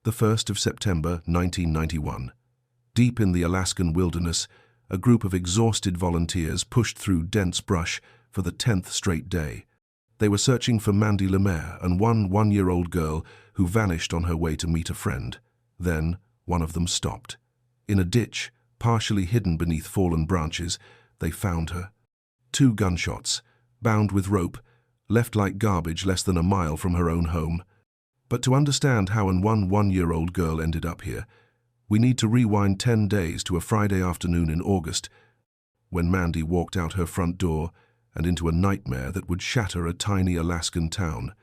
the 1st of September 1991. Deep in the Alaskan wilderness, a group of exhausted volunteers pushed through dense brush for the 10th straight day. They were searching for Mandy LeMaire and one one-year-old girl who vanished on her way to meet a friend. Then, one of them stopped. In a ditch, partially hidden beneath fallen branches, they found her. 2 gunshots, bound with rope, left like garbage less than a mile from her own home. But to understand how one one-year-old girl ended up here, we need to rewind 10 days to a Friday afternoon in August, when Mandy walked out her front door and into a nightmare that would shatter a tiny Alaskan town.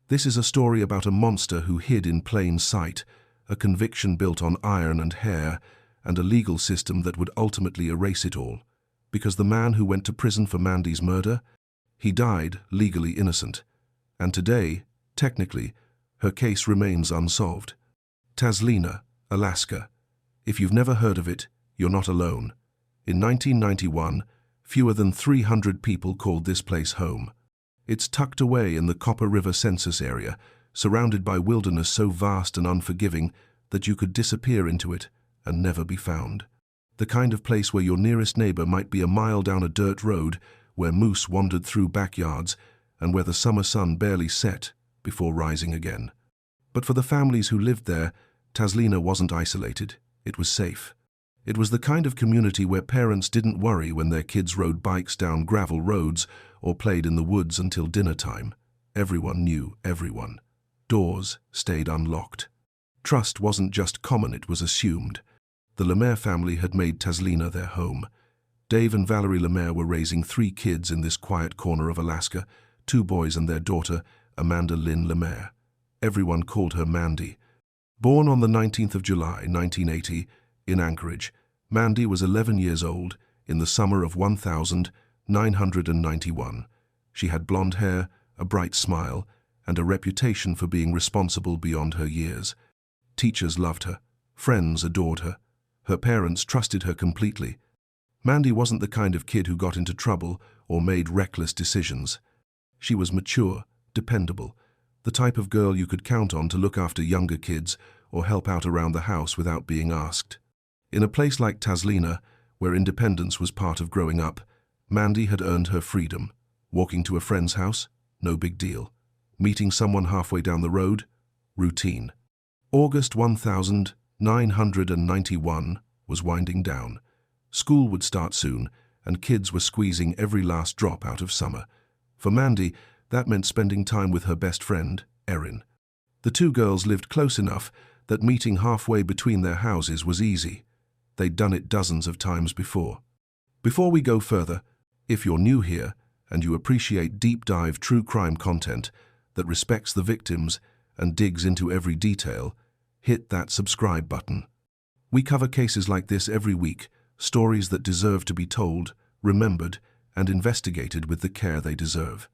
This is a story about a monster who hid in plain sight, a conviction built on iron and hair, and a legal system that would ultimately erase it all. Because the man who went to prison for Mandy's murder, he died legally innocent. And today, technically, her case remains unsolved. Tazlina, Alaska. If you've never heard of it, you're not alone. In 1991, fewer than 300 people called this place home. It's tucked away in the Copper River census area, surrounded by wilderness so vast and unforgiving that you could disappear into it and never be found. The kind of place where your nearest neighbor might be a mile down a dirt road, where moose wandered through backyards, and where the summer sun barely set before rising again. But for the families who lived there, Tazlina wasn't isolated. It was safe. It was the kind of community where parents didn't worry when their kids rode bikes down gravel roads or played in the woods until dinner time. Everyone knew everyone. Doors stayed unlocked. Trust wasn't just common, it was assumed. The LeMaire family had made Tazlina their home. Dave and Valerie LeMaire were raising 3 kids in this quiet corner of Alaska, 2 boys and their daughter, Mandy LeMaire. Everyone called her Mandy. Born on the 19th of July, 1980, in Anchorage, Mandy was 11 years old in the summer of 1991. She had blonde hair, a bright smile, and a reputation for being responsible beyond her years. Teachers loved her. Friends adored her. Her parents trusted her completely. Mandy wasn't the kind of kid who got into trouble or made reckless decisions. She was mature, dependable, the type of girl you could count on to look after younger kids or help out around the house without being asked. In a place like Tazlina, where independence was part of growing up, Mandy had earned her freedom. Walking to a friend's house? No big deal. Meeting someone halfway down the road? Routine. August 1991 was winding down. School would start soon, and kids were squeezing every last drop out of summer. For Mandy, that meant spending time with her best friend, Erin. The 2 girls lived close enough that meeting halfway between their houses was easy. They'd done it dozens of times before. Before we go further, if you're new here and you appreciate deep-dive true crime content that respects the victims and digs into every detail, hit that subscribe button. We cover cases like this every week, stories that deserve to be told, remembered, and investigated with the care they deserve.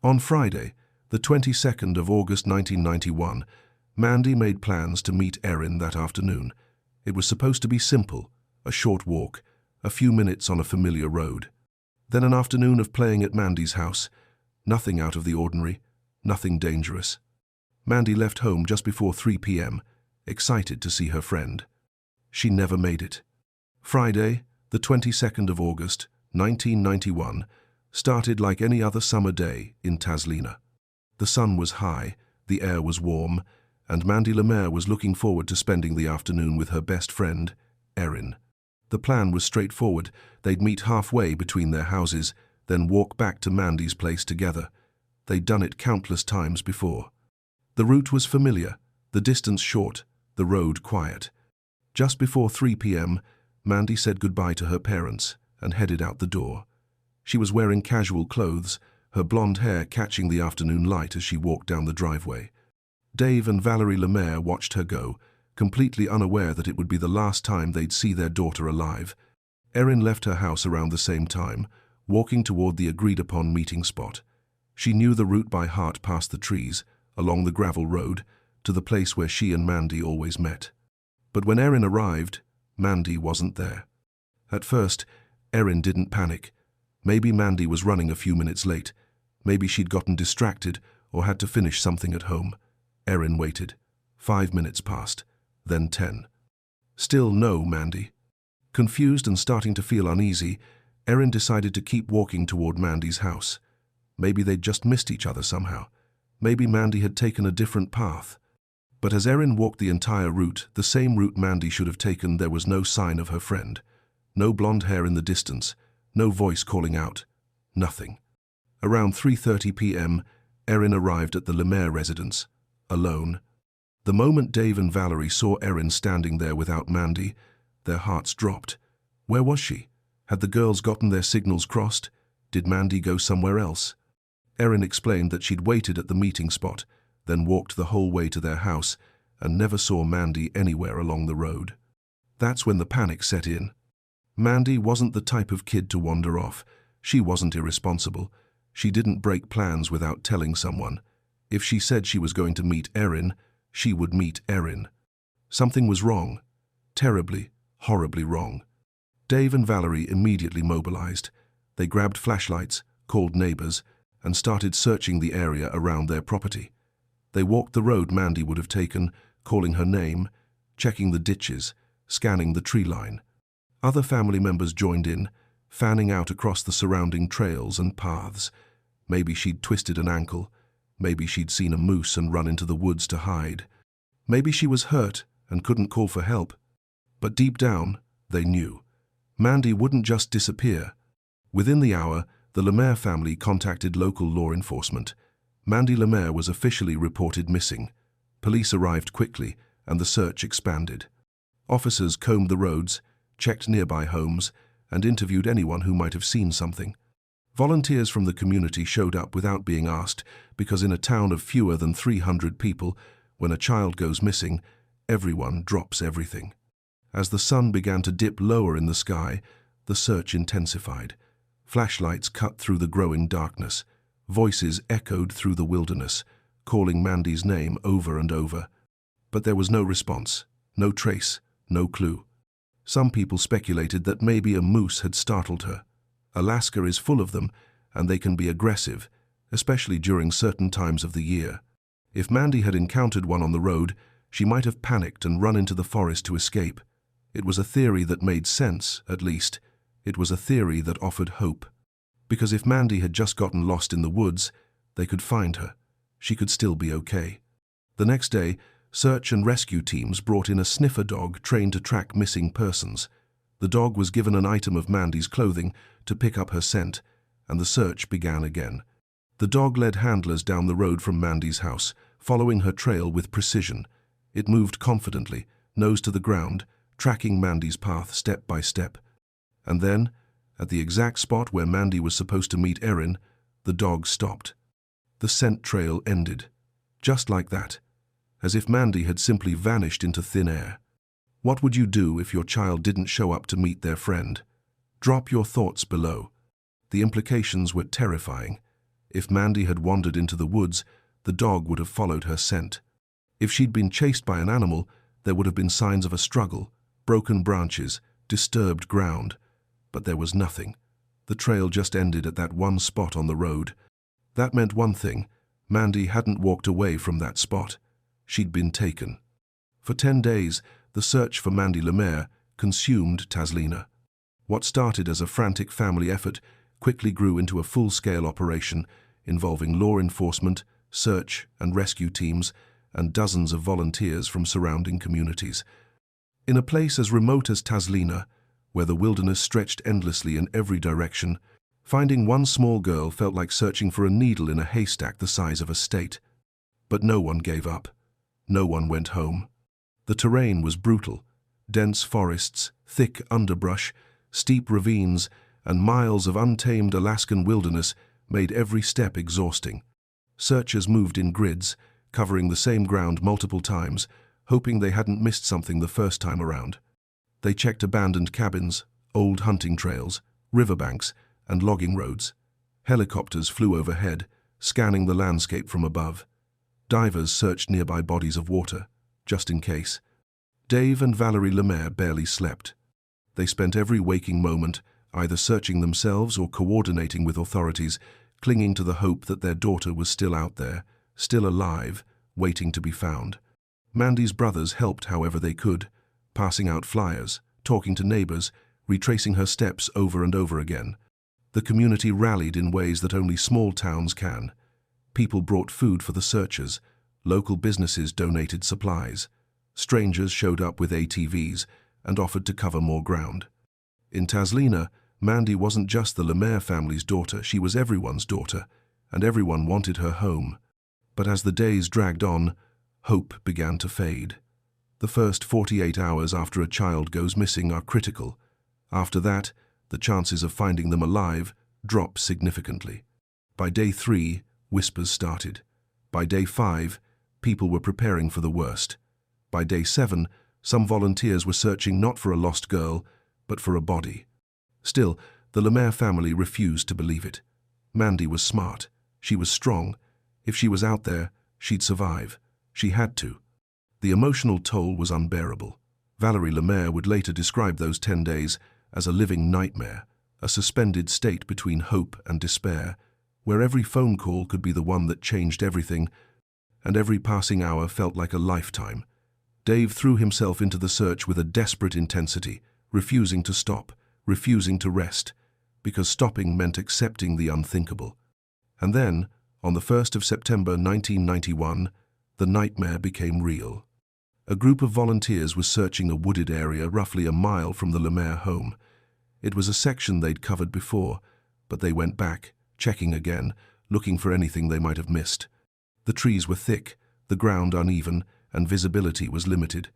On Friday, the 22nd of August 1991, Mandy made plans to meet Erin that afternoon. It was supposed to be simple, a short walk, a few minutes on a familiar road. Then an afternoon of playing at Mandy's house. Nothing out of the ordinary, nothing dangerous. Mandy left home just before 3 p.m., excited to see her friend. She never made it. Friday, the 22nd of August, 1991, started like any other summer day in Tazlina. The sun was high, the air was warm, and Mandy LeMaire was looking forward to spending the afternoon with her best friend, Erin. The plan was straightforward. They'd meet halfway between their houses, then walk back to Mandy's place together. They'd done it countless times before. The route was familiar, the distance short, the road quiet. Just before 3 p.m., Mandy said goodbye to her parents and headed out the door. She was wearing casual clothes, her blonde hair catching the afternoon light as she walked down the driveway. Dave and Valerie LeMaire watched her go, completely unaware that it would be the last time they'd see their daughter alive. Erin left her house around the same time, walking toward the agreed-upon meeting spot. She knew the route by heart past the trees, along the gravel road, to the place where she and Mandy always met. But when Erin arrived, Mandy wasn't there. At first, Erin didn't panic. Maybe Mandy was running a few minutes late. Maybe she'd gotten distracted or had to finish something at home. Erin waited. 5 minutes passed, then 10. Still no Mandy. Confused and starting to feel uneasy, Erin decided to keep walking toward Mandy's house. Maybe they'd just missed each other somehow. Maybe Mandy had taken a different path. But as Erin walked the entire route, the same route Mandy should have taken, there was no sign of her friend. No blonde hair in the distance, no voice calling out. Nothing. Around 3:30 p.m., Erin arrived at the LeMaire residence, alone. The moment Dave and Valerie saw Erin standing there without Mandy, their hearts dropped. Where was she? Had the girls gotten their signals crossed? Did Mandy go somewhere else? Erin explained that she'd waited at the meeting spot, then walked the whole way to their house and never saw Mandy anywhere along the road. That's when the panic set in. Mandy wasn't the type of kid to wander off. She wasn't irresponsible. She didn't break plans without telling someone. If she said she was going to meet Erin, she would meet Erin. Something was wrong. Terribly, horribly wrong. Dave and Valerie immediately mobilized. They grabbed flashlights, called neighbors, and started searching the area around their property. They walked the road Mandy would have taken, calling her name, checking the ditches, scanning the tree line. Other family members joined in, fanning out across the surrounding trails and paths. Maybe she'd twisted an ankle. Maybe she'd seen a moose and run into the woods to hide. Maybe she was hurt and couldn't call for help. But deep down, they knew. Mandy wouldn't just disappear. Within the hour, the LeMaire family contacted local law enforcement. Mandy LeMaire was officially reported missing. Police arrived quickly, and the search expanded. Officers combed the roads, checked nearby homes, and interviewed anyone who might have seen something. Volunteers from the community showed up without being asked, because in a town of fewer than 300 people, when a child goes missing, everyone drops everything. As the sun began to dip lower in the sky, the search intensified. Flashlights cut through the growing darkness. Voices echoed through the wilderness, calling Mandy's name over and over. But there was no response, no trace, no clue. Some people speculated that maybe a moose had startled her. Alaska is full of them, and they can be aggressive, especially during certain times of the year. If Mandy had encountered one on the road, she might have panicked and run into the forest to escape. It was a theory that made sense, at least. It was a theory that offered hope. Because if Mandy had just gotten lost in the woods, they could find her. She could still be okay. The next day, search and rescue teams brought in a sniffer dog trained to track missing persons. The dog was given an item of Mandy's clothing to pick up her scent, and the search began again. The dog led handlers down the road from Mandy's house, following her trail with precision. It moved confidently, nose to the ground, tracking Mandy's path step by step. And then, at the exact spot where Mandy was supposed to meet Erin, the dog stopped. The scent trail ended. Just like that. As if Mandy had simply vanished into thin air. What would you do if your child didn't show up to meet their friend? Drop your thoughts below. The implications were terrifying. If Mandy had wandered into the woods, the dog would have followed her scent. If she'd been chased by an animal, there would have been signs of a struggle, broken branches, disturbed ground. But there was nothing. The trail just ended at that one spot on the road. That meant one thing. Mandy hadn't walked away from that spot. She'd been taken. For 10 days, the search for Mandy LeMaire consumed Tazlina. What started as a frantic family effort quickly grew into a full-scale operation involving law enforcement, search and rescue teams, and dozens of volunteers from surrounding communities. In a place as remote as Tazlina, where the wilderness stretched endlessly in every direction, finding one small girl felt like searching for a needle in a haystack the size of a state. But no one gave up. No one went home. The terrain was brutal. Dense forests, thick underbrush, steep ravines, and miles of untamed Alaskan wilderness made every step exhausting. Searchers moved in grids, covering the same ground multiple times, hoping they hadn't missed something the first time around. They checked abandoned cabins, old hunting trails, riverbanks, and logging roads. Helicopters flew overhead, scanning the landscape from above. Divers searched nearby bodies of water, just in case. Dave and Valerie LeMaire barely slept. They spent every waking moment either searching themselves or coordinating with authorities, clinging to the hope that their daughter was still out there, still alive, waiting to be found. Mandy's brothers helped however they could, passing out flyers, talking to neighbors, retracing her steps over and over again. The community rallied in ways that only small towns can. People brought food for the searchers, local businesses donated supplies, strangers showed up with ATVs and offered to cover more ground. In Tazlina, Mandy wasn't just the LeMaire family's daughter, she was everyone's daughter, and everyone wanted her home. But as the days dragged on, hope began to fade. The first 48 hours after a child goes missing are critical. After that, the chances of finding them alive drop significantly. By day 3, whispers started. By day 5, people were preparing for the worst. By day 7, some volunteers were searching not for a lost girl, but for a body. Still, the LeMaire family refused to believe it. Mandy was smart. She was strong. If she was out there, she'd survive. She had to. The emotional toll was unbearable. Valerie LeMaire would later describe those 10 days as a living nightmare, a suspended state between hope and despair, where every phone call could be the one that changed everything, and every passing hour felt like a lifetime. Dave threw himself into the search with a desperate intensity, refusing to stop, refusing to rest, because stopping meant accepting the unthinkable. And then, on the 1st of September 1991, the nightmare became real. A group of volunteers was searching a wooded area roughly a mile from the LeMaire home. It was a section they'd covered before, but they went back, checking again, looking for anything they might have missed. The trees were thick, the ground uneven, and visibility was limited.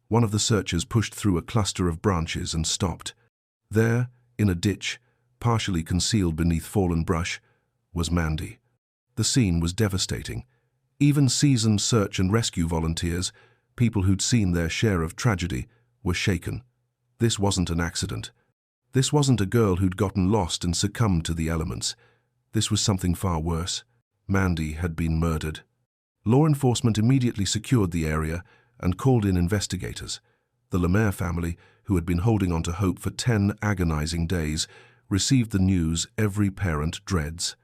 One of the searchers pushed through a cluster of branches and stopped. There, in a ditch, partially concealed beneath fallen brush, was Mandy. The scene was devastating. Even seasoned search and rescue volunteers, people who'd seen their share of tragedy, were shaken. This wasn't an accident. This wasn't a girl who'd gotten lost and succumbed to the elements. This was something far worse. Mandy had been murdered. Law enforcement immediately secured the area and called in investigators. The LeMaire family, who had been holding on to hope for 10 agonizing days, received the news every parent dreads.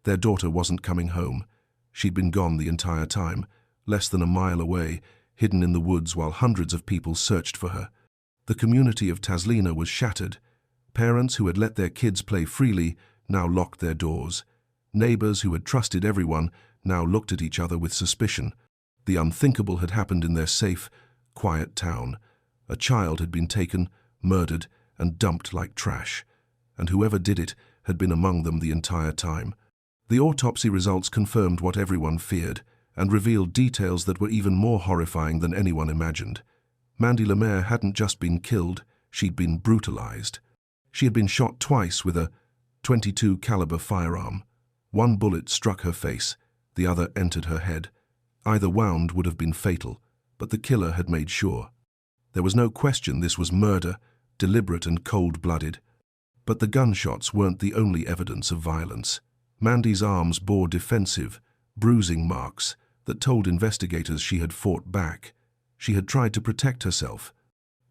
Their daughter wasn't coming home. She'd been gone the entire time, less than a mile away, hidden in the woods while hundreds of people searched for her. The community of Tazlina was shattered. Parents who had let their kids play freely now locked their doors. Neighbors who had trusted everyone now looked at each other with suspicion. The unthinkable had happened in their safe, quiet town. A child had been taken, murdered, and dumped like trash. And whoever did it had been among them the entire time. The autopsy results confirmed what everyone feared and revealed details that were even more horrifying than anyone imagined. Mandy LeMaire hadn't just been killed, she'd been brutalized. She had been shot twice with a .22 caliber firearm. One bullet struck her face, the other entered her head. Either wound would have been fatal, but the killer had made sure. There was no question this was murder, deliberate and cold-blooded. But the gunshots weren't the only evidence of violence. Mandy's arms bore defensive, bruising marks that told investigators she had fought back. She had tried to protect herself.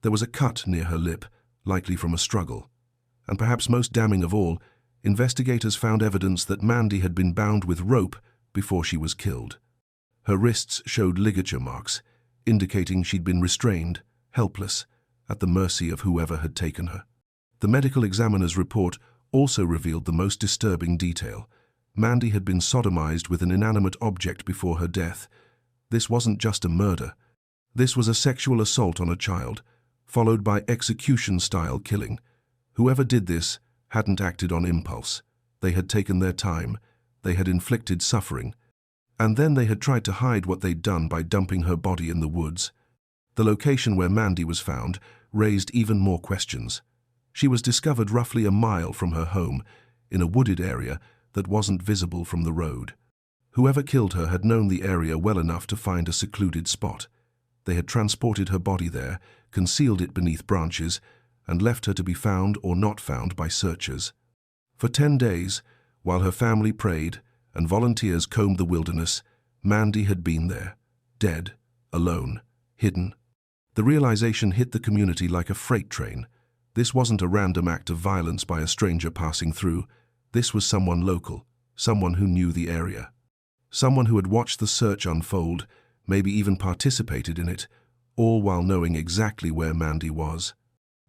There was a cut near her lip, likely from a struggle. And perhaps most damning of all, investigators found evidence that Mandy had been bound with rope before she was killed. Her wrists showed ligature marks, indicating she'd been restrained, helpless, at the mercy of whoever had taken her. The medical examiner's report also revealed the most disturbing detail. Mandy had been sodomized with an inanimate object before her death. This wasn't just a murder. This was a sexual assault on a child, followed by execution-style killing. Whoever did this hadn't acted on impulse. They had taken their time. They had inflicted suffering. And then they had tried to hide what they'd done by dumping her body in the woods. The location where Mandy was found raised even more questions. She was discovered roughly a mile from her home, in a wooded area that wasn't visible from the road. Whoever killed her had known the area well enough to find a secluded spot. They had transported her body there, concealed it beneath branches, and left her to be found or not found by searchers. For 10 days, while her family prayed and volunteers combed the wilderness, Mandy had been there, dead, alone, hidden. The realization hit the community like a freight train. This wasn't a random act of violence by a stranger passing through. This was someone local, someone who knew the area. Someone who had watched the search unfold, maybe even participated in it, all while knowing exactly where Mandy was.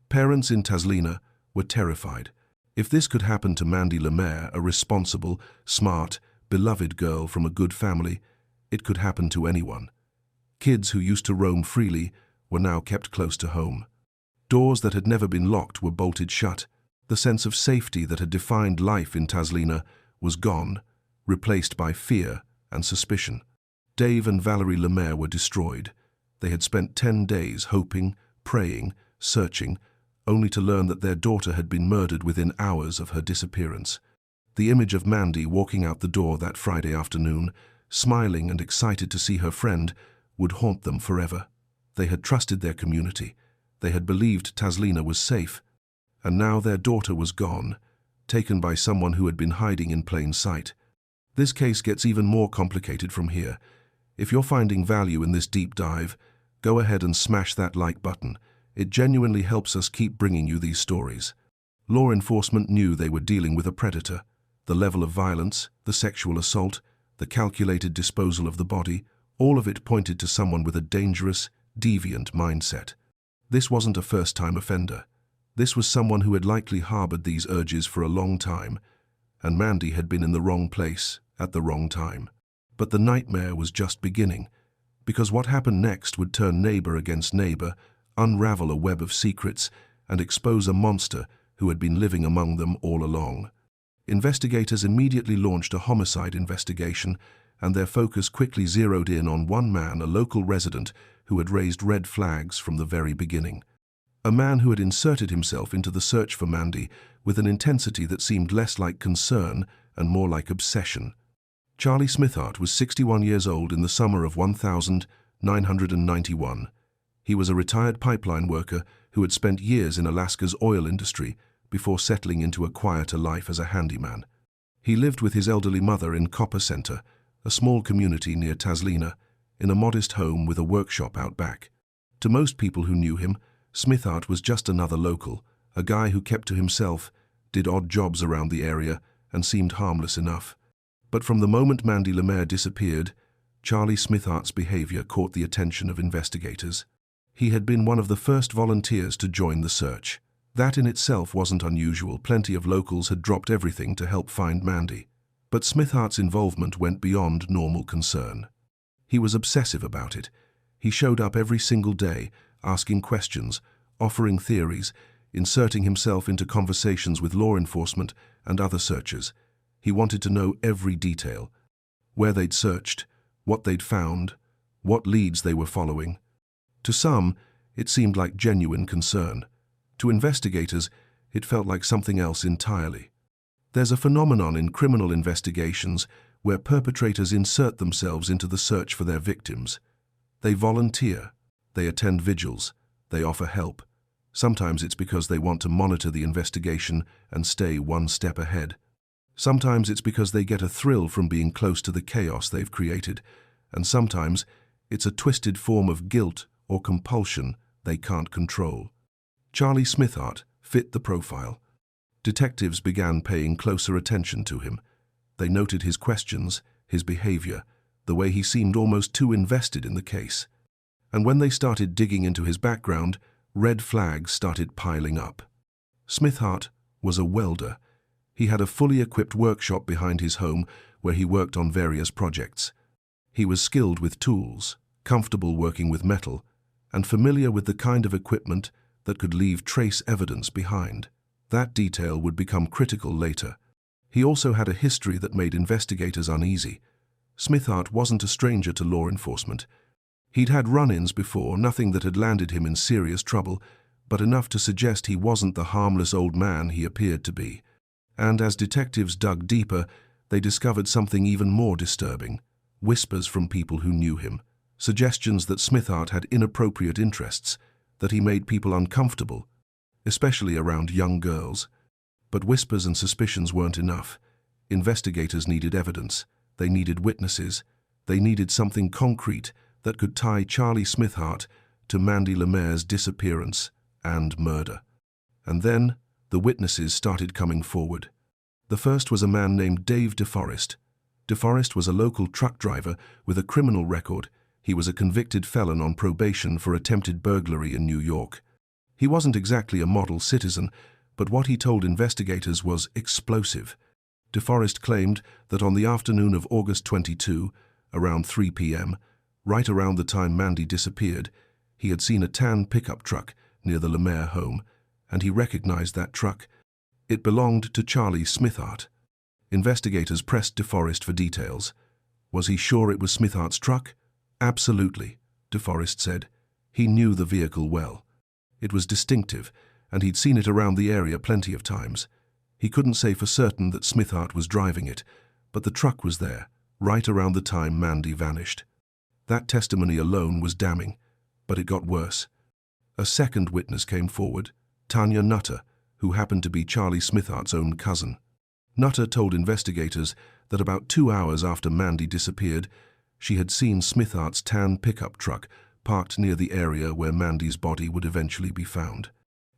Parents in Tazlina were terrified. If this could happen to Mandy LeMaire, a responsible, smart, beloved girl from a good family, it could happen to anyone. Kids who used to roam freely were now kept close to home. Doors that had never been locked were bolted shut. The sense of safety that had defined life in Tazlina was gone, replaced by fear and suspicion. Dave and Valerie LeMaire were destroyed. They had spent 10 days hoping, praying, searching, only to learn that their daughter had been murdered within hours of her disappearance. The image of Mandy walking out the door that Friday afternoon, smiling and excited to see her friend, would haunt them forever. They had trusted their community. They had believed Tazlina was safe. And now their daughter was gone, taken by someone who had been hiding in plain sight. This case gets even more complicated from here. If you're finding value in this deep dive, go ahead and smash that like button. It genuinely helps us keep bringing you these stories. Law enforcement knew they were dealing with a predator. The level of violence, the sexual assault, the calculated disposal of the body, all of it pointed to someone with a dangerous, deviant mindset. This wasn't a first-time offender. This was someone who had likely harbored these urges for a long time, and Mandy had been in the wrong place at the wrong time. But the nightmare was just beginning, because what happened next would turn neighbor against neighbor, unravel a web of secrets, and expose a monster who had been living among them all along. Investigators immediately launched a homicide investigation, and their focus quickly zeroed in on one man, a local resident, who had raised red flags from the very beginning. A man who had inserted himself into the search for Mandy with an intensity that seemed less like concern and more like obsession. Charlie Smithart was 61 years old in the summer of 1991. He was a retired pipeline worker who had spent years in Alaska's oil industry before settling into a quieter life as a handyman. He lived with his elderly mother in Copper Center, a small community near Tazlina, in a modest home with a workshop out back. To most people who knew him, Smithart was just another local, a guy who kept to himself, did odd jobs around the area, and seemed harmless enough. But from the moment Mandy LeMaire disappeared, Charlie Smithart's behavior caught the attention of investigators. He had been one of the first volunteers to join the search. That in itself wasn't unusual. Plenty of locals had dropped everything to help find Mandy. But Smithart's involvement went beyond normal concern. He was obsessive about it. He showed up every single day, asking questions, offering theories, inserting himself into conversations with law enforcement and other searchers. He wanted to know every detail: where they'd searched, what they'd found, what leads they were following. To some, it seemed like genuine concern. To investigators, it felt like something else entirely. There's a phenomenon in criminal investigations where perpetrators insert themselves into the search for their victims. They volunteer, they attend vigils, they offer help. Sometimes it's because they want to monitor the investigation and stay one step ahead. Sometimes it's because they get a thrill from being close to the chaos they've created, and sometimes it's a twisted form of guilt or compulsion they can't control. Charlie Smithart fit the profile. Detectives began paying closer attention to him. They noted his questions, his behavior, the way he seemed almost too invested in the case. And when they started digging into his background, red flags started piling up. Smithart was a welder. He had a fully equipped workshop behind his home where he worked on various projects. He was skilled with tools, comfortable working with metal, and familiar with the kind of equipment that could leave trace evidence behind. That detail would become critical later. He also had a history that made investigators uneasy. Smithart wasn't a stranger to law enforcement. He'd had run-ins before, nothing that had landed him in serious trouble, but enough to suggest he wasn't the harmless old man he appeared to be. And as detectives dug deeper, they discovered something even more disturbing: whispers from people who knew him, suggestions that Smithart had inappropriate interests, that he made people uncomfortable, especially around young girls. But whispers and suspicions weren't enough. Investigators needed evidence. They needed witnesses. They needed something concrete that could tie Charlie Smithart to Mandy LeMaire's disappearance and murder. And then the witnesses started coming forward. The first was a man named Dave DeForest. DeForest was a local truck driver with a criminal record. He was a convicted felon on probation for attempted burglary in New York. He wasn't exactly a model citizen, but what he told investigators was explosive. DeForest claimed that on the afternoon of August 22, around 3 p.m., right around the time Mandy disappeared, he had seen a tan pickup truck near the LeMaire home, and he recognized that truck. It belonged to Charlie Smithart. Investigators pressed DeForest for details. Was he sure it was Smithart's truck? Absolutely, DeForest said. He knew the vehicle well. It was distinctive, and he'd seen it around the area plenty of times. He couldn't say for certain that Smithart was driving it, but the truck was there, right around the time Mandy vanished. That testimony alone was damning, but it got worse. A second witness came forward, Tanya Nutter, who happened to be Charlie Smithart's own cousin. Nutter told investigators that about 2 hours after Mandy disappeared, she had seen Smithart's tan pickup truck parked near the area where Mandy's body would eventually be found.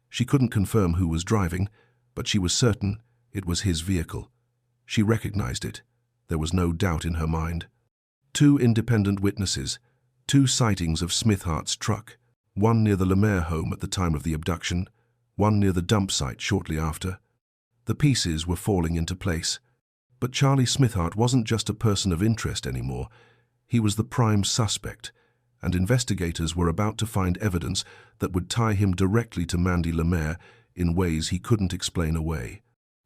She couldn't confirm who was driving, but she was certain it was his vehicle. She recognized it. There was no doubt in her mind. 2 independent witnesses, 2 sightings of Smithart's truck, one near the LeMaire home at the time of the abduction, one near the dump site shortly after. The pieces were falling into place. But Charlie Smithart wasn't just a person of interest anymore. He was the prime suspect, and investigators were about to find evidence that would tie him directly to Mandy LeMaire in ways he couldn't explain away.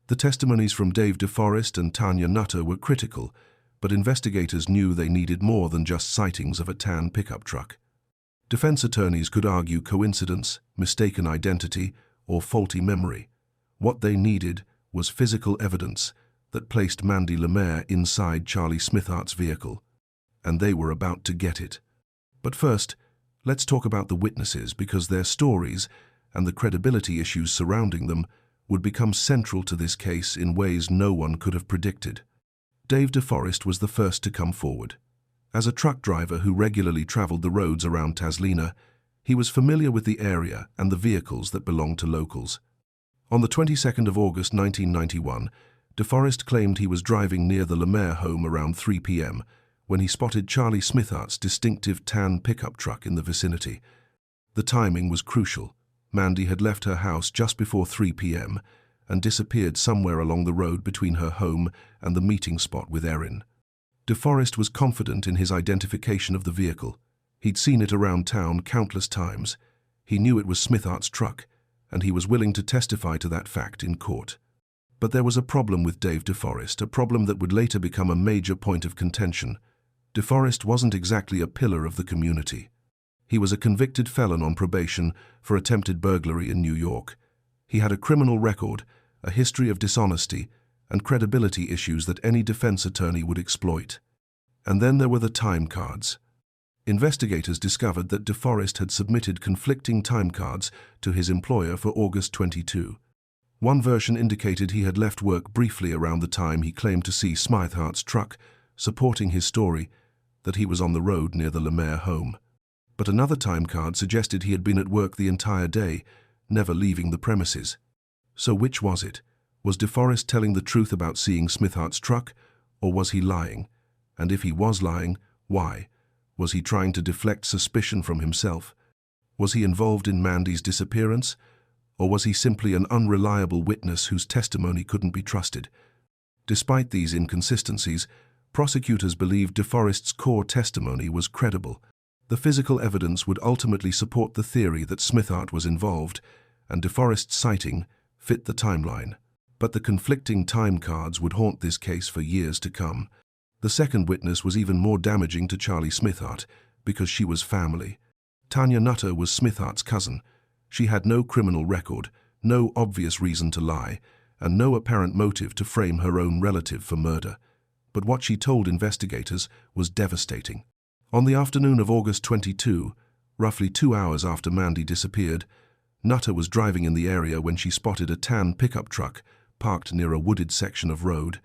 The testimonies from Dave DeForest and Tanya Nutter were critical, but investigators knew they needed more than just sightings of a tan pickup truck. Defense attorneys could argue coincidence, mistaken identity, or faulty memory. What they needed was physical evidence that placed Mandy LeMaire inside Charlie Smithart's vehicle, and they were about to get it. But first, let's talk about the witnesses, because their stories and the credibility issues surrounding them would become central to this case in ways no one could have predicted. Dave DeForest was the first to come forward. As a truck driver who regularly traveled the roads around Tazlina, he was familiar with the area and the vehicles that belonged to locals. On the 22nd of August 1991, DeForest claimed he was driving near the LeMaire home around 3 p.m. when he spotted Charlie Smithart's distinctive tan pickup truck in the vicinity. The timing was crucial. Mandy had left her house just before 3 p.m. and disappeared somewhere along the road between her home and the meeting spot with Erin. DeForest was confident in his identification of the vehicle. He'd seen it around town countless times. He knew it was Smithart's truck, and he was willing to testify to that fact in court. But there was a problem with Dave DeForest, a problem that would later become a major point of contention. DeForest wasn't exactly a pillar of the community. He was a convicted felon on probation for attempted burglary in New York. He had a criminal record, a history of dishonesty, and credibility issues that any defense attorney would exploit. And then there were the time cards. Investigators discovered that DeForest had submitted conflicting time cards to his employer for August 22. One version indicated he had left work briefly around the time he claimed to see Smithart's truck, supporting his story that he was on the road near the LeMaire home. But another time card suggested he had been at work the entire day, never leaving the premises. So which was it? Was DeForest telling the truth about seeing Smithart's truck, or was he lying? And if he was lying, why? Was he trying to deflect suspicion from himself? Was he involved in Mandy's disappearance? Or was he simply an unreliable witness whose testimony couldn't be trusted? Despite these inconsistencies, prosecutors believed DeForest's core testimony was credible. The physical evidence would ultimately support the theory that Smithart was involved, and DeForest's sighting fit the timeline. But the conflicting time cards would haunt this case for years to come. The second witness was even more damaging to Charlie Smithart, because she was family. Tanya Nutter was Smithart's cousin. She had no criminal record, no obvious reason to lie, and no apparent motive to frame her own relative for murder. But what she told investigators was devastating. On the afternoon of August 22, roughly 2 hours after Mandy disappeared, Nutter was driving in the area when she spotted a tan pickup truck parked near a wooded section of road.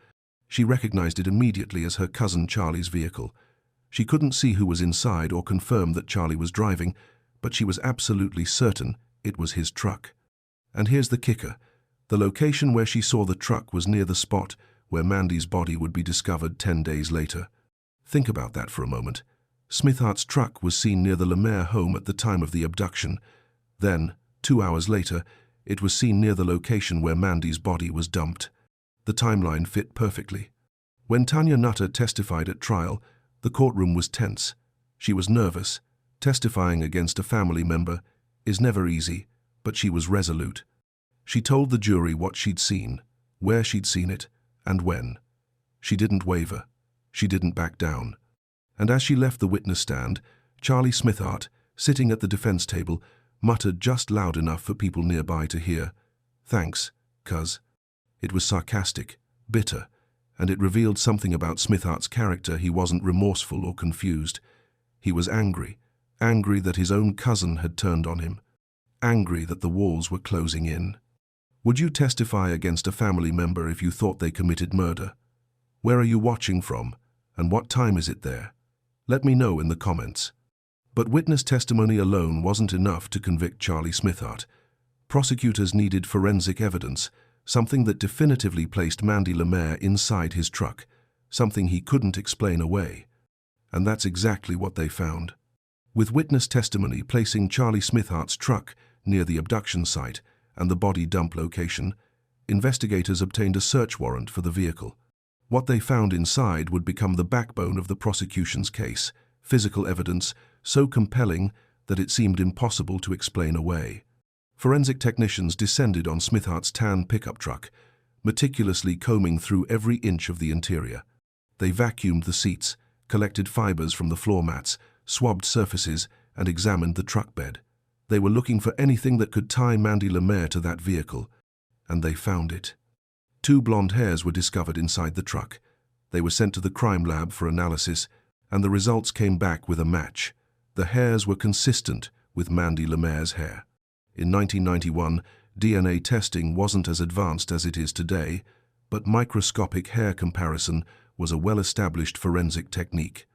She recognized it immediately as her cousin Charlie's vehicle. She couldn't see who was inside or confirm that Charlie was driving, but she was absolutely certain it was his truck. And here's the kicker. The location where she saw the truck was near the spot where Mandy's body would be discovered 10 days later. Think about that for a moment. Smithart's truck was seen near the LeMaire home at the time of the abduction. Then, 2 hours later, it was seen near the location where Mandy's body was dumped. The timeline fit perfectly. When Tanya Nutter testified at trial, the courtroom was tense. She was nervous. Testifying against a family member is never easy, but she was resolute. She told the jury what she'd seen, where she'd seen it, and when. She didn't waver. She didn't back down. And as she left the witness stand, Charlie Smithart, sitting at the defense table, muttered just loud enough for people nearby to hear, "Thanks, cuz." It was sarcastic, bitter, and it revealed something about Smithart's character. He wasn't remorseful or confused. He was angry that his own cousin had turned on him, angry that the walls were closing in. Would you testify against a family member if you thought they committed murder? Where are you watching from, and what time is it there? Let me know in the comments. But witness testimony alone wasn't enough to convict Charlie Smithart. Prosecutors needed forensic evidence, something that definitively placed Mandy LeMaire inside his truck, something he couldn't explain away. And that's exactly what they found. With witness testimony placing Charlie Smithart's truck near the abduction site and the body dump location, investigators obtained a search warrant for the vehicle. What they found inside would become the backbone of the prosecution's case, physical evidence so compelling that it seemed impossible to explain away. Forensic technicians descended on Smithart's tan pickup truck, meticulously combing through every inch of the interior. They vacuumed the seats, collected fibers from the floor mats, swabbed surfaces, and examined the truck bed. They were looking for anything that could tie Mandy LeMaire to that vehicle, and they found it. 2 blonde hairs were discovered inside the truck. They were sent to the crime lab for analysis, and the results came back with a match. The hairs were consistent with Mandy LeMaire's hair. In 1991, DNA testing wasn't as advanced as it is today, but microscopic hair comparison was a well-established forensic technique.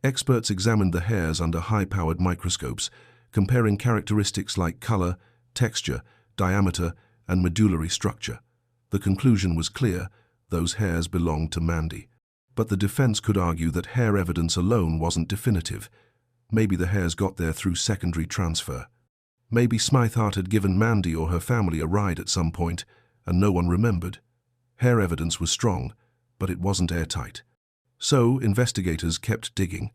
Experts examined the hairs under high-powered microscopes, comparing characteristics like color, texture, diameter, and medullary structure. The conclusion was clear: those hairs belonged to Mandy. But the defense could argue that hair evidence alone wasn't definitive. Maybe the hairs got there through secondary transfer. Maybe Smithart had given Mandy or her family a ride at some point, and no one remembered. Hair evidence was strong, but it wasn't airtight. So investigators kept digging,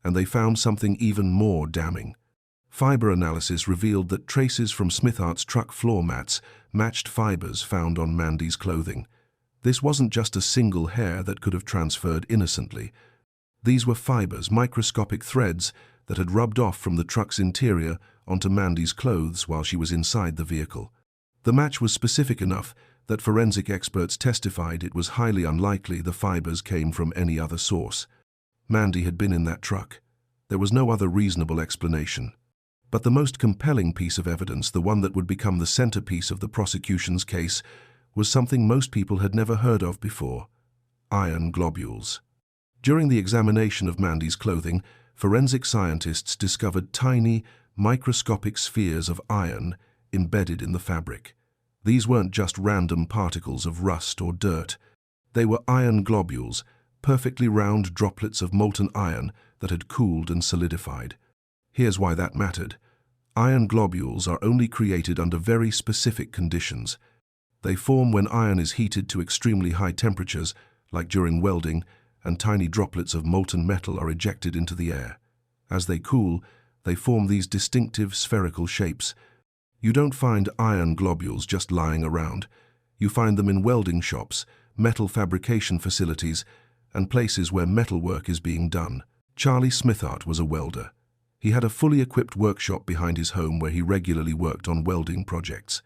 and they found something even more damning. Fiber analysis revealed that traces from Smithart's truck floor mats matched fibers found on Mandy's clothing. This wasn't just a single hair that could have transferred innocently. These were fibers, microscopic threads that had rubbed off from the truck's interior onto Mandy's clothes while she was inside the vehicle. The match was specific enough that forensic experts testified it was highly unlikely the fibers came from any other source. Mandy had been in that truck. There was no other reasonable explanation. But the most compelling piece of evidence, the one that would become the centerpiece of the prosecution's case, was something most people had never heard of before: iron globules. During the examination of Mandy's clothing, forensic scientists discovered tiny, microscopic spheres of iron embedded in the fabric. These weren't just random particles of rust or dirt. They were iron globules, perfectly round droplets of molten iron that had cooled and solidified. Here's why that mattered. Iron globules are only created under very specific conditions. They form when iron is heated to extremely high temperatures, like during welding, and tiny droplets of molten metal are ejected into the air. As they cool, they form these distinctive spherical shapes. You don't find iron globules just lying around. You find them in welding shops, metal fabrication facilities, and places where metalwork is being done. Charlie Smithart was a welder. He had a fully equipped workshop behind his home where he regularly worked on welding projects.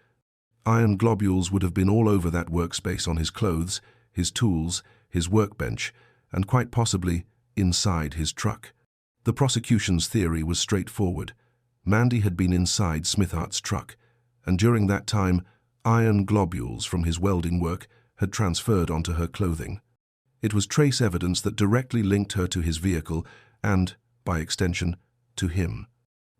Iron globules would have been all over that workspace, on his clothes, his tools, his workbench, and quite possibly inside his truck. The prosecution's theory was straightforward. Mandy had been inside Smithart's truck, and during that time, iron globules from his welding work had transferred onto her clothing. It was trace evidence that directly linked her to his vehicle and, by extension, to him.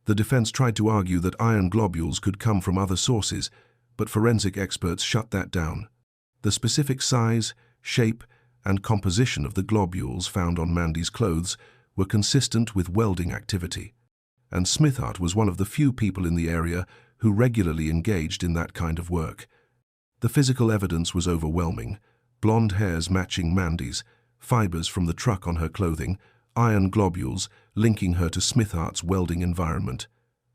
The defense tried to argue that iron globules could come from other sources, but forensic experts shut that down. The specific size, shape, and composition of the globules found on Mandy's clothes were consistent with welding activity, and Smithart was one of the few people in the area who regularly engaged in that kind of work. The physical evidence was overwhelming: blonde hairs matching Mandy's, fibers from the truck on her clothing, iron globules linking her to Smithart's welding environment.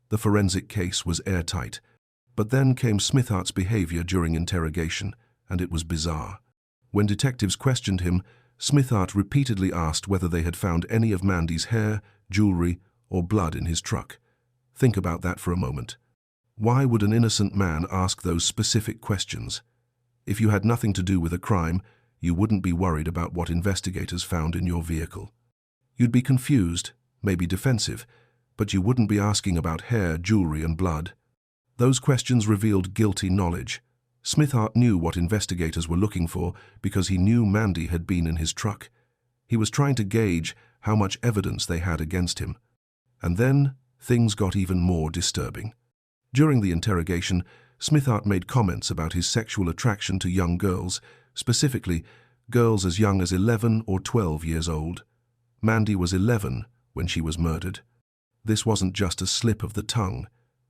The forensic case was airtight. But then came Smithart's behavior during interrogation, and it was bizarre. When detectives questioned him, Smithart repeatedly asked whether they had found any of Mandy's hair, jewelry, or blood in his truck. Think about that for a moment. Why would an innocent man ask those specific questions? If you had nothing to do with a crime, you wouldn't be worried about what investigators found in your vehicle. You'd be confused, maybe defensive, but you wouldn't be asking about hair, jewelry, and blood. Those questions revealed guilty knowledge. Smithart knew what investigators were looking for because he knew Mandy had been in his truck. He was trying to gauge how much evidence they had against him. And then things got even more disturbing. During the interrogation, Smithart made comments about his sexual attraction to young girls, specifically girls as young as 11 or 12 years old. Mandy was 11 when she was murdered. This wasn't just a slip of the tongue.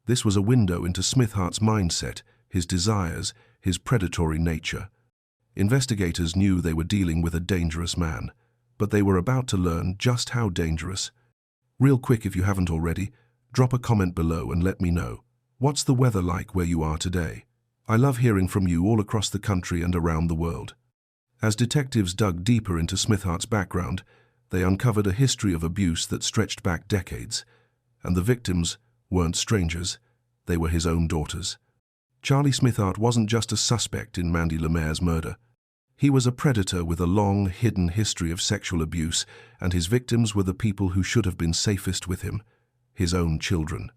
This was a window into Smithart's mindset, his desires, his predatory nature. Investigators knew they were dealing with a dangerous man, but they were about to learn just how dangerous. Real quick, if you haven't already, drop a comment below and let me know. What's the weather like where you are today? I love hearing from you all across the country and around the world. As detectives dug deeper into Smithart's background, they uncovered a history of abuse that stretched back decades, and the victims weren't strangers, they were his own daughters. Charlie Smithart wasn't just a suspect in Mandy LeMaire's murder. He was a predator with a long, hidden history of sexual abuse, and his victims were the people who should have been safest with him, his own children.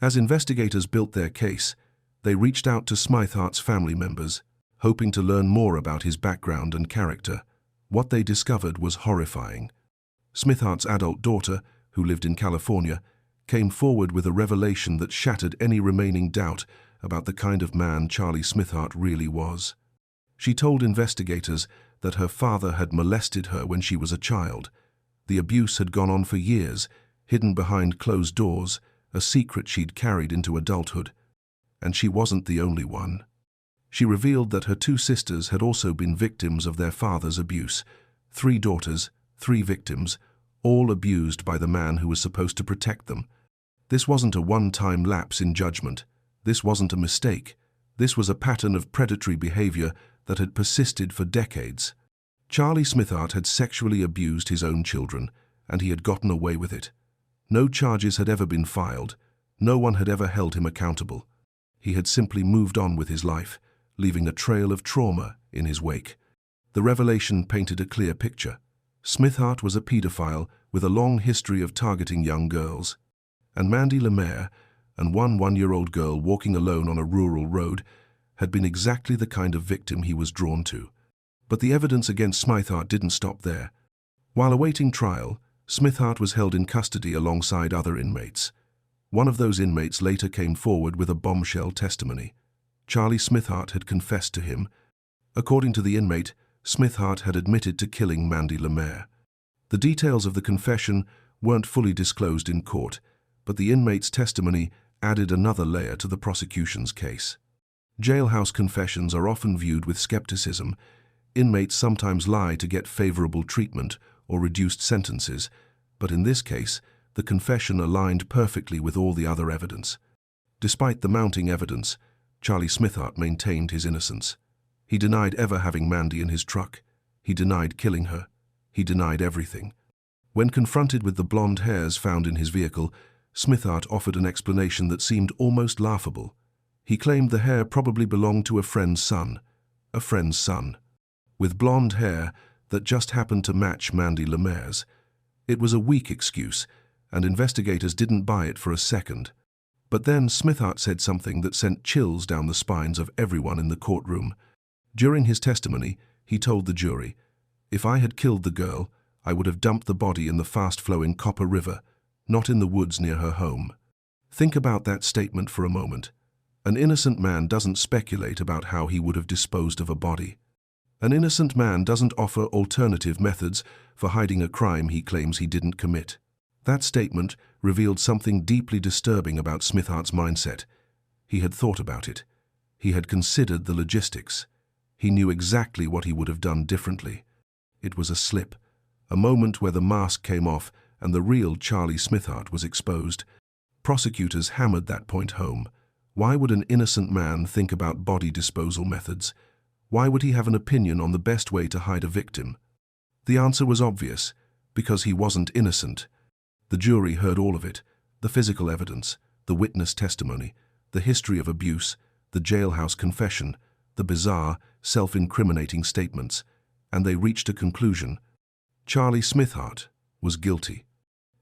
As investigators built their case, they reached out to Smithart's family members, hoping to learn more about his background and character. What they discovered was horrifying. Smithart's adult daughter, who lived in California, came forward with a revelation that shattered any remaining doubt about the kind of man Charlie Smithart really was. She told investigators that her father had molested her when she was a child. The abuse had gone on for years, hidden behind closed doors, a secret she'd carried into adulthood. And she wasn't the only one. She revealed that her two sisters had also been victims of their father's abuse. 3 daughters, 3 victims, all abused by the man who was supposed to protect them. This wasn't a one-time lapse in judgment. This wasn't a mistake. This was a pattern of predatory behavior that had persisted for decades. Charlie Smithart had sexually abused his own children, and he had gotten away with it. No charges had ever been filed. No one had ever held him accountable. He had simply moved on with his life, leaving a trail of trauma in his wake. The revelation painted a clear picture. Smithart was a pedophile with a long history of targeting young girls. And Mandy LeMaire, and one 1-year-old girl walking alone on a rural road, had been exactly the kind of victim he was drawn to. But the evidence against Smithart didn't stop there. While awaiting trial, Smithart was held in custody alongside other inmates. One of those inmates later came forward with a bombshell testimony. Charlie Smithart had confessed to him. According to the inmate, Smithart had admitted to killing Mandy LeMaire. The details of the confession weren't fully disclosed in court, but the inmate's testimony added another layer to the prosecution's case. Jailhouse confessions are often viewed with skepticism. Inmates sometimes lie to get favorable treatment or reduced sentences, but in this case, the confession aligned perfectly with all the other evidence. Despite the mounting evidence, Charlie Smithart maintained his innocence. He denied ever having Mandy in his truck. He denied killing her. He denied everything. When confronted with the blonde hairs found in his vehicle, Smithart offered an explanation that seemed almost laughable. He claimed the hair probably belonged to a friend's son. A friend's son. With blonde hair that just happened to match Mandy LeMaire's. It was a weak excuse, and investigators didn't buy it for a second. But then Smithart said something that sent chills down the spines of everyone in the courtroom. During his testimony, he told the jury, "If I had killed the girl, I would have dumped the body in the fast-flowing Copper River, not in the woods near her home." Think about that statement for a moment. An innocent man doesn't speculate about how he would have disposed of a body. An innocent man doesn't offer alternative methods for hiding a crime he claims he didn't commit. That statement revealed something deeply disturbing about Smithart's mindset. He had thought about it. He had considered the logistics. He knew exactly what he would have done differently. It was a slip, a moment where the mask came off and the real Charlie Smithart was exposed. Prosecutors hammered that point home. Why would an innocent man think about body disposal methods? Why would he have an opinion on the best way to hide a victim? The answer was obvious, because he wasn't innocent. The jury heard all of it, the physical evidence, the witness testimony, the history of abuse, the jailhouse confession, the bizarre, self-incriminating statements, and they reached a conclusion. Charlie Smithart was guilty.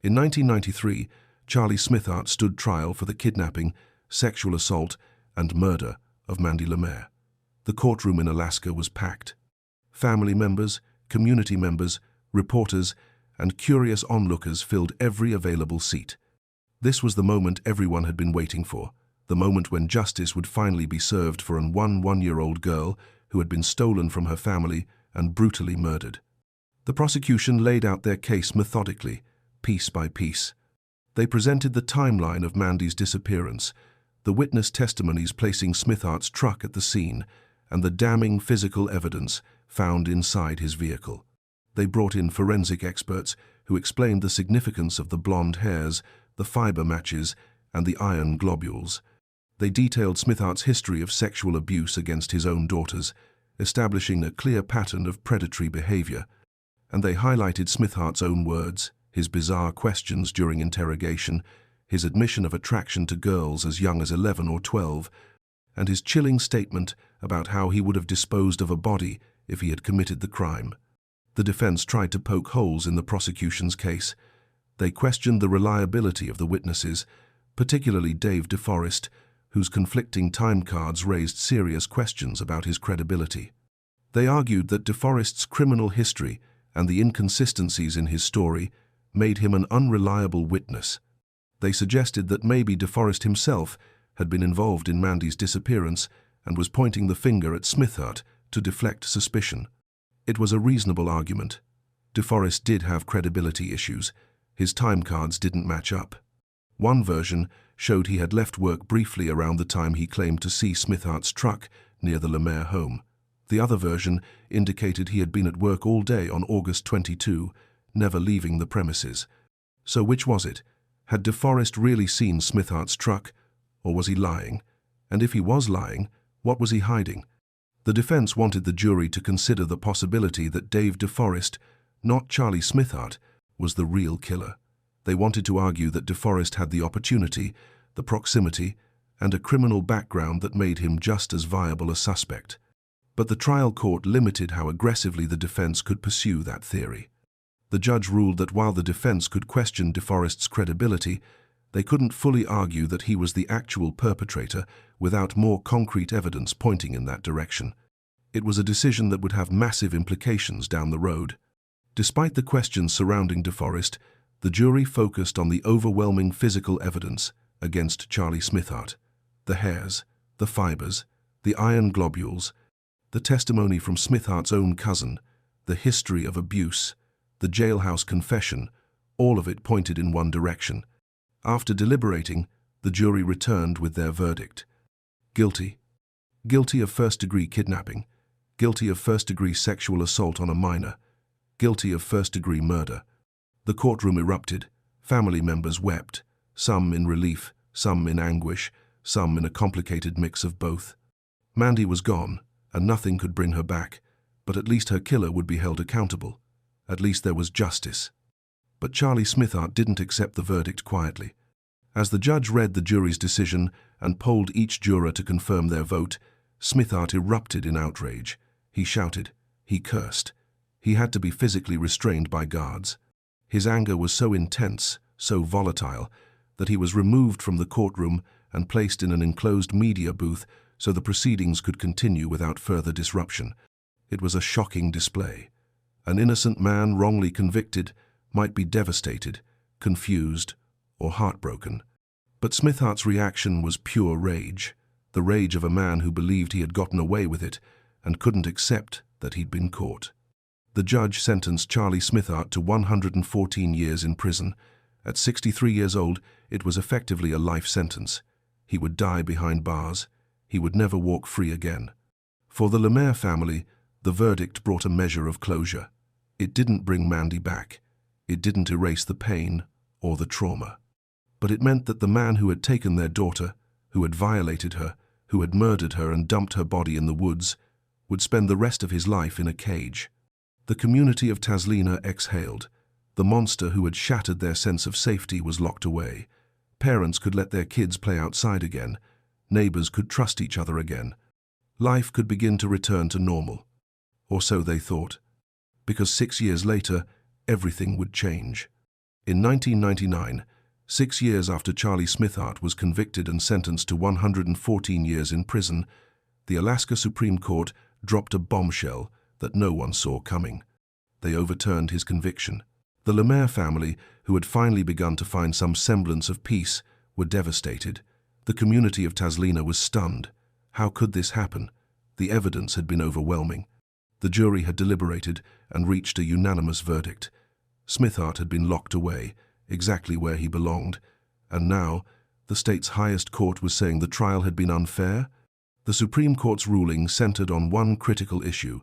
In 1993, Charlie Smithart stood trial for the kidnapping, sexual assault, and murder of Mandy LeMaire. The courtroom in Alaska was packed. Family members, community members, reporters, and curious onlookers filled every available seat. This was the moment everyone had been waiting for, the moment when justice would finally be served for an one-year-old girl who had been stolen from her family and brutally murdered. The prosecution laid out their case methodically, piece by piece. They presented the timeline of Mandy's disappearance, the witness testimonies placing Smithart's truck at the scene, and the damning physical evidence found inside his vehicle. They brought in forensic experts who explained the significance of the blonde hairs, the fiber matches, and the iron globules. They detailed Smithart's history of sexual abuse against his own daughters, establishing a clear pattern of predatory behavior. And they highlighted Smithart's own words, his bizarre questions during interrogation, his admission of attraction to girls as young as 11 or 12, and his chilling statement about how he would have disposed of a body if he had committed the crime. The defense tried to poke holes in the prosecution's case. They questioned the reliability of the witnesses, particularly Dave DeForest, whose conflicting time cards raised serious questions about his credibility. They argued that DeForest's criminal history and the inconsistencies in his story made him an unreliable witness. They suggested that maybe DeForest himself had been involved in Mandy's disappearance and was pointing the finger at Smithart to deflect suspicion. It was a reasonable argument. DeForest did have credibility issues. His time cards didn't match up. One version showed he had left work briefly around the time he claimed to see Smithart's truck near the LeMaire home. The other version indicated he had been at work all day on August 22, never leaving the premises. So which was it? Had DeForest really seen Smithart's truck, or was he lying? And if he was lying, what was he hiding? The defense wanted the jury to consider the possibility that Dave DeForest, not Charlie Smithart, was the real killer. They wanted to argue that DeForest had the opportunity, the proximity, and a criminal background that made him just as viable a suspect. But the trial court limited how aggressively the defense could pursue that theory. The judge ruled that while the defense could question DeForest's credibility, they couldn't fully argue that he was the actual perpetrator without more concrete evidence pointing in that direction. It was a decision that would have massive implications down the road. Despite the questions surrounding DeForest, the jury focused on the overwhelming physical evidence against Charlie Smithart. The hairs, the fibers, the iron globules, the testimony from Smithart's own cousin, the history of abuse, the jailhouse confession, all of it pointed in one direction. After deliberating, the jury returned with their verdict. Guilty. Guilty of first-degree kidnapping. Guilty of first-degree sexual assault on a minor. Guilty of first-degree murder. The courtroom erupted. Family members wept, some in relief, some in anguish, some in a complicated mix of both. Mandy was gone, and nothing could bring her back, but at least her killer would be held accountable. At least there was justice. But Charlie Smithart didn't accept the verdict quietly. As the judge read the jury's decision and polled each juror to confirm their vote, Smithart erupted in outrage. He shouted. He cursed. He had to be physically restrained by guards. His anger was so intense, so volatile, that he was removed from the courtroom and placed in an enclosed media booth so the proceedings could continue without further disruption. It was a shocking display. An innocent man wrongly convicted might be devastated, confused, or heartbroken. But Smithart's reaction was pure rage, the rage of a man who believed he had gotten away with it, and couldn't accept that he'd been caught. The judge sentenced Charlie Smithart to 114 years in prison. At 63 years old, it was effectively a life sentence. He would die behind bars. He would never walk free again. For the LeMaire family, the verdict brought a measure of closure. It didn't bring Mandy back. It didn't erase the pain or the trauma. But it meant that the man who had taken their daughter, who had violated her, who had murdered her and dumped her body in the woods, would spend the rest of his life in a cage. The community of Tazlina exhaled. The monster who had shattered their sense of safety was locked away. Parents could let their kids play outside again. Neighbors could trust each other again. Life could begin to return to normal. Or so they thought. Because 6 years later, everything would change. In 1999, 6 years after Charlie Smithart was convicted and sentenced to 114 years in prison, the Alaska Supreme Court dropped a bombshell that no one saw coming. They overturned his conviction. The LeMaire family, who had finally begun to find some semblance of peace, were devastated. The community of Tazlina was stunned. How could this happen? The evidence had been overwhelming. The jury had deliberated and reached a unanimous verdict. Smithart had been locked away, exactly where he belonged, and now the state's highest court was saying the trial had been unfair. The Supreme Court's ruling centered on one critical issue.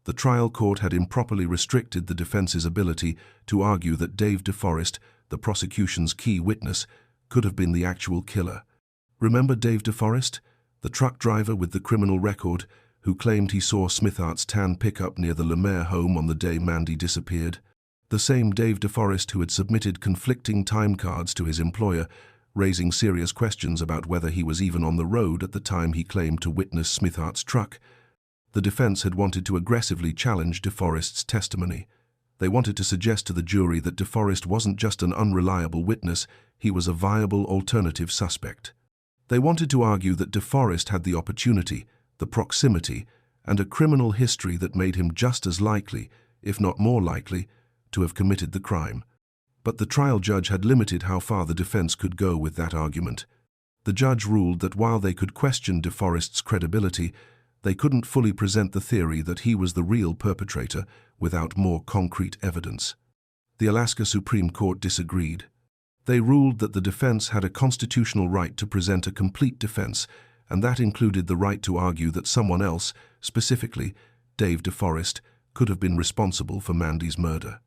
The trial court had improperly restricted the defense's ability to argue that Dave DeForest, the prosecution's key witness, could have been the actual killer. Remember Dave DeForest, the truck driver with the criminal record, who claimed he saw Smithart's tan pickup near the LeMaire home on the day Mandy disappeared? The same Dave DeForest who had submitted conflicting time cards to his employer, raising serious questions about whether he was even on the road at the time he claimed to witness Smithart's truck. The defense had wanted to aggressively challenge DeForest's testimony. They wanted to suggest to the jury that DeForest wasn't just an unreliable witness, he was a viable alternative suspect. They wanted to argue that DeForest had the opportunity, the proximity, and a criminal history that made him just as likely, if not more likely, to have committed the crime. But the trial judge had limited how far the defense could go with that argument. The judge ruled that while they could question DeForest's credibility, they couldn't fully present the theory that he was the real perpetrator without more concrete evidence. The Alaska Supreme Court disagreed. They ruled that the defense had a constitutional right to present a complete defense, and that included the right to argue that someone else, specifically Dave DeForest, could have been responsible for Mandy's murder.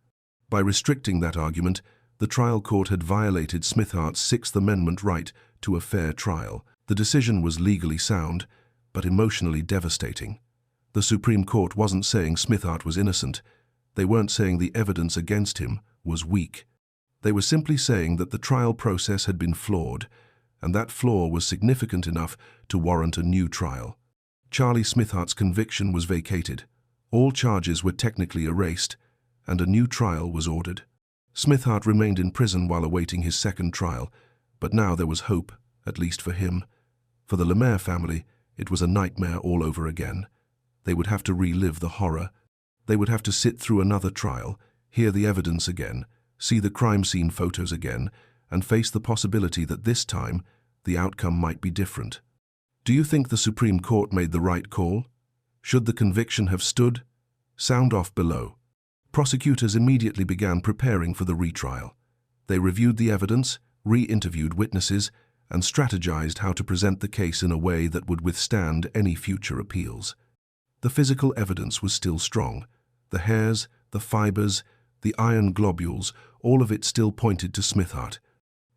By restricting that argument, the trial court had violated Smithart's Sixth Amendment right to a fair trial. The decision was legally sound, but emotionally devastating. The Supreme Court wasn't saying Smithart was innocent. They weren't saying the evidence against him was weak. They were simply saying that the trial process had been flawed, and that flaw was significant enough to warrant a new trial. Charlie Smithart's conviction was vacated. All charges were technically erased, and a new trial was ordered. Smithart remained in prison while awaiting his second trial, but now there was hope, at least for him. For the LeMaire family, it was a nightmare all over again. They would have to relive the horror. They would have to sit through another trial, hear the evidence again, see the crime scene photos again, and face the possibility that this time, the outcome might be different. Do you think the Supreme Court made the right call? Should the conviction have stood? Sound off below. Prosecutors immediately began preparing for the retrial. They reviewed the evidence, re-interviewed witnesses, and strategized how to present the case in a way that would withstand any future appeals. The physical evidence was still strong. The hairs, the fibers, the iron globules, all of it still pointed to Smithart.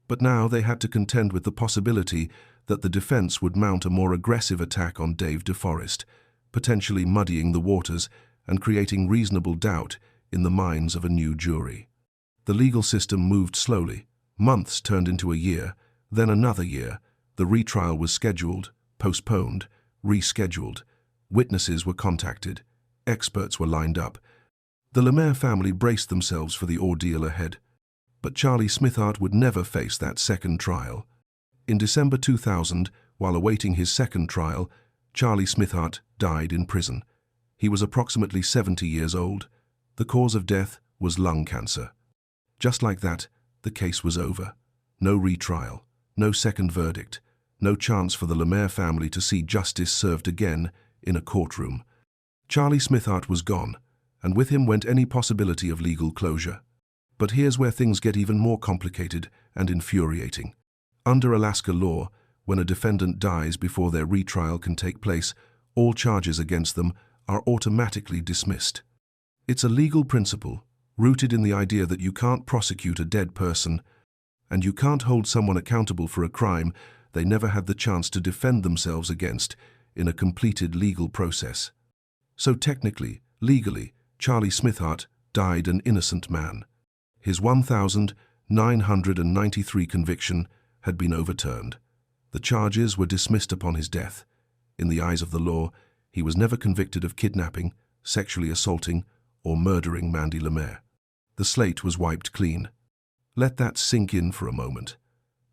But now they had to contend with the possibility that the defense would mount a more aggressive attack on Dave DeForest, potentially muddying the waters and creating reasonable doubt in the minds of a new jury. The legal system moved slowly. Months turned into a year, then another year. The retrial was scheduled, postponed, rescheduled. Witnesses were contacted. Experts were lined up. The LeMaire family braced themselves for the ordeal ahead. But Charlie Smithart would never face that second trial. In December 2000, while awaiting his second trial, Charlie Smithart died in prison. He was approximately 70 years old. The cause of death was lung cancer. Just like that, the case was over. No retrial, no second verdict, no chance for the LeMaire family to see justice served again in a courtroom. Charlie Smithart was gone, and with him went any possibility of legal closure. But here's where things get even more complicated and infuriating. Under Alaska law, when a defendant dies before their retrial can take place, all charges against them are automatically dismissed. It's a legal principle rooted in the idea that you can't prosecute a dead person, and you can't hold someone accountable for a crime they never had the chance to defend themselves against in a completed legal process. So technically, legally, Charlie Smithart died an innocent man. His 1,993 conviction had been overturned. The charges were dismissed upon his death. In the eyes of the law, he was never convicted of kidnapping, sexually assaulting, or murdering Mandy LeMaire. The slate was wiped clean. Let that sink in for a moment.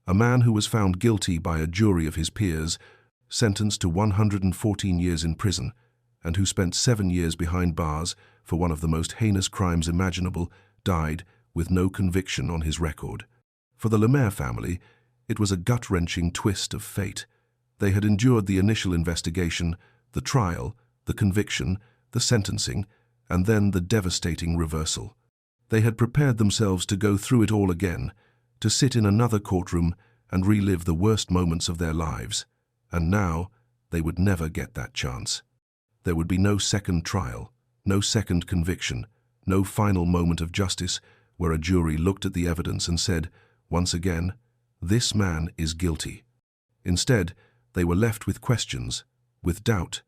A man who was found guilty by a jury of his peers, sentenced to 114 years in prison, and who spent 7 years behind bars for one of the most heinous crimes imaginable, died with no conviction on his record. For the LeMaire family, it was a gut-wrenching twist of fate. They had endured the initial investigation, the trial, the conviction, the sentencing, and then the devastating reversal. They had prepared themselves to go through it all again, to sit in another courtroom and relive the worst moments of their lives. And now, they would never get that chance. There would be no second trial, no second conviction, no final moment of justice where a jury looked at the evidence and said, once again, this man is guilty. Instead, they were left with questions, with doubt,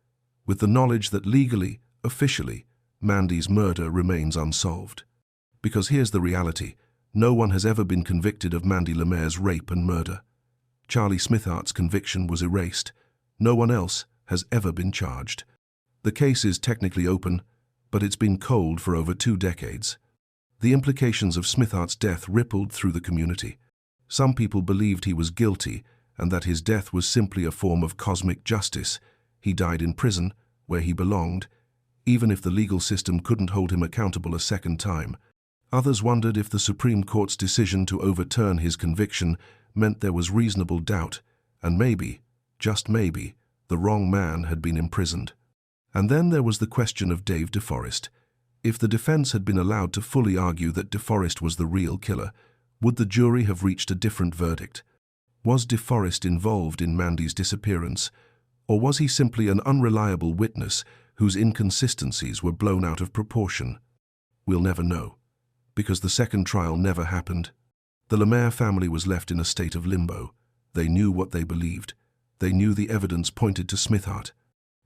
with the knowledge that legally, officially, Mandy's murder remains unsolved. Because here's the reality, no one has ever been convicted of Mandy LeMaire's rape and murder. Charlie Smithart's conviction was erased. No one else has ever been charged. The case is technically open, but it's been cold for over 2 decades. The implications of Smithart's death rippled through the community. Some people believed he was guilty and that his death was simply a form of cosmic justice. He died in prison, where he belonged, even if the legal system couldn't hold him accountable a second time. Others wondered if the Supreme Court's decision to overturn his conviction meant there was reasonable doubt, and maybe, just maybe, the wrong man had been imprisoned. And then there was the question of Dave DeForest. If the defense had been allowed to fully argue that DeForest was the real killer, would the jury have reached a different verdict? Was DeForest involved in Mandy's disappearance, or was he simply an unreliable witness whose inconsistencies were blown out of proportion? We'll never know, because the second trial never happened. The LeMaire family was left in a state of limbo. They knew what they believed. They knew the evidence pointed to Smithart.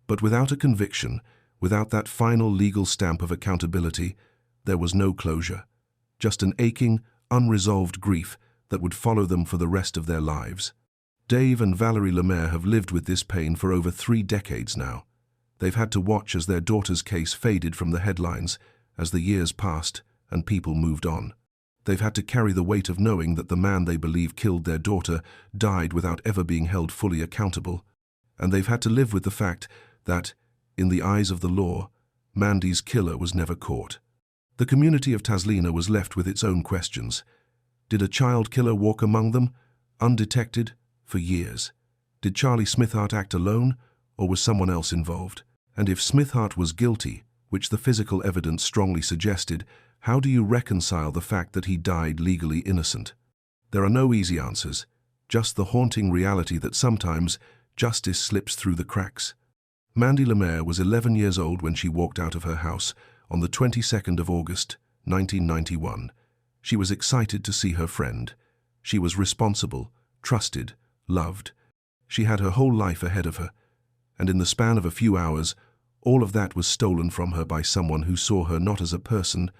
But without a conviction, without that final legal stamp of accountability, there was no closure. Just an aching, unresolved grief that would follow them for the rest of their lives. Dave and Valerie LeMaire have lived with this pain for over 3 decades now. They've had to watch as their daughter's case faded from the headlines as the years passed and people moved on. They've had to carry the weight of knowing that the man they believe killed their daughter died without ever being held fully accountable. And they've had to live with the fact that, in the eyes of the law, Mandy's killer was never caught. The community of Tazlina was left with its own questions. Did a child killer walk among them, undetected, for years? Did Charlie Smithart act alone, or was someone else involved? And if Smithart was guilty, which the physical evidence strongly suggested, how do you reconcile the fact that he died legally innocent? There are no easy answers, just the haunting reality that sometimes justice slips through the cracks. Mandy LeMaire was 11 years old when she walked out of her house on the 22nd of August, 1991. She was excited to see her friend. She was responsible, trusted, loved. She had her whole life ahead of her, and in the span of a few hours, all of that was stolen from her by someone who saw her not as a person,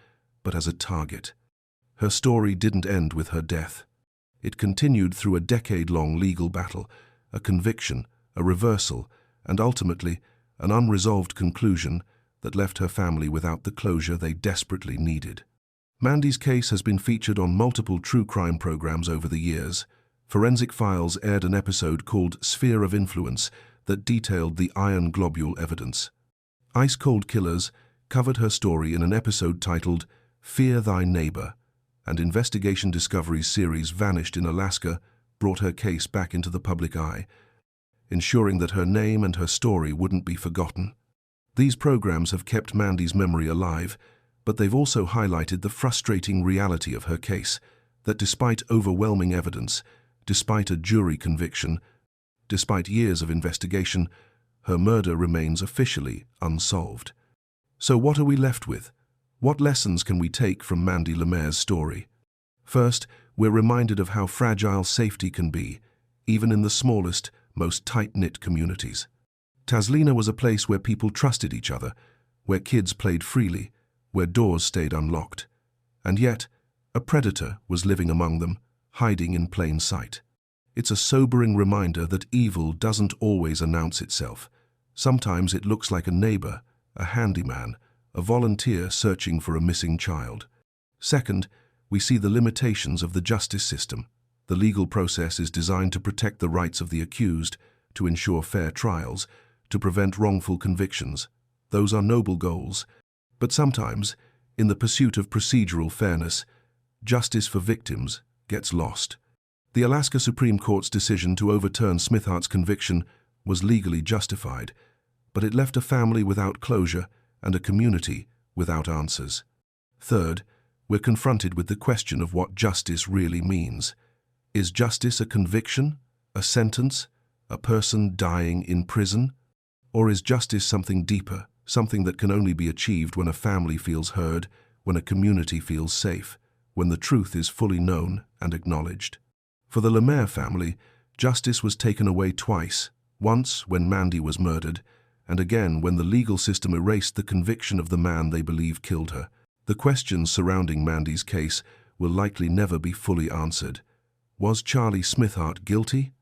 but as a target. Her story didn't end with her death. It continued through a decade-long legal battle, a conviction, a reversal, and ultimately an unresolved conclusion that left her family without the closure they desperately needed. Mandy's case has been featured on multiple true crime programs over the years. Forensic Files aired an episode called Sphere of Influence that detailed the iron globule evidence. Ice Cold Killers covered her story in an episode titled Fear Thy Neighbor, and Investigation Discovery's series Vanished in Alaska brought her case back into the public eye, ensuring that her name and her story wouldn't be forgotten. These programs have kept Mandy's memory alive, but they've also highlighted the frustrating reality of her case, that despite overwhelming evidence, despite a jury conviction, despite years of investigation, her murder remains officially unsolved. So what are we left with? What lessons can we take from Mandy LeMaire's story? First, we're reminded of how fragile safety can be, even in the smallest, most tight-knit communities. Tazlina was a place where people trusted each other, where kids played freely, where doors stayed unlocked. And yet, a predator was living among them, hiding in plain sight. It's a sobering reminder that evil doesn't always announce itself. Sometimes it looks like a neighbor, a handyman, a volunteer searching for a missing child. Second, we see the limitations of the justice system. The legal process is designed to protect the rights of the accused, to ensure fair trials, to prevent wrongful convictions. Those are noble goals. But sometimes, in the pursuit of procedural fairness, justice for victims gets lost. The Alaska Supreme Court's decision to overturn Smithart's conviction was legally justified, but it left a family without closure and a community without answers. Third, we're confronted with the question of what justice really means. Is justice a conviction, a sentence, a person dying in prison? Or is justice something deeper, something that can only be achieved when a family feels heard, when a community feels safe, when the truth is fully known and acknowledged? For the LeMaire family, justice was taken away twice, once when Mandy was murdered, and again when the legal system erased the conviction of the man they believe killed her. The questions surrounding Mandy's case will likely never be fully answered. Was Charlie Smithart guilty?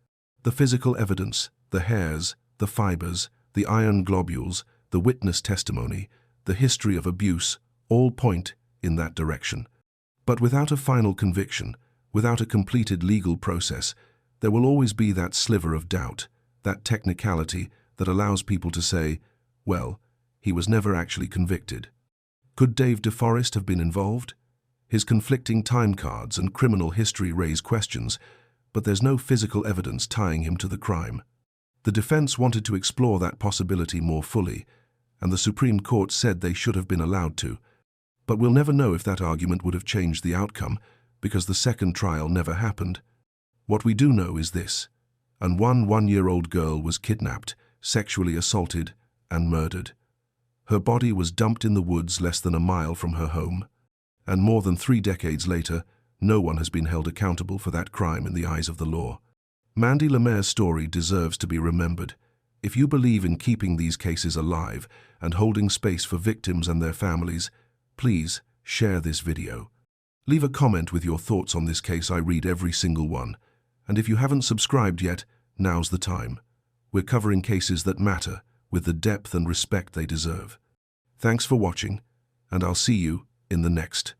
The physical evidence, the hairs, the fibers, the iron globules, the witness testimony, the history of abuse, all point in that direction. But without a final conviction, without a completed legal process, there will always be that sliver of doubt, that technicality that allows people to say, well, he was never actually convicted. Could Dave DeForest have been involved? His conflicting time cards and criminal history raise questions, but there's no physical evidence tying him to the crime. The defense wanted to explore that possibility more fully, and the Supreme Court said they should have been allowed to. But we'll never know if that argument would have changed the outcome, because the second trial never happened. What we do know is this: one-year-old girl was kidnapped, sexually assaulted, and murdered. Her body was dumped in the woods less than a mile from her home. And more than 3 decades later, no one has been held accountable for that crime in the eyes of the law. Mandy LeMaire's story deserves to be remembered. If you believe in keeping these cases alive and holding space for victims and their families, please share this video. Leave a comment with your thoughts on this case. I read every single one. And if you haven't subscribed yet, now's the time. We're covering cases that matter with the depth and respect they deserve. Thanks for watching, and I'll see you in the next.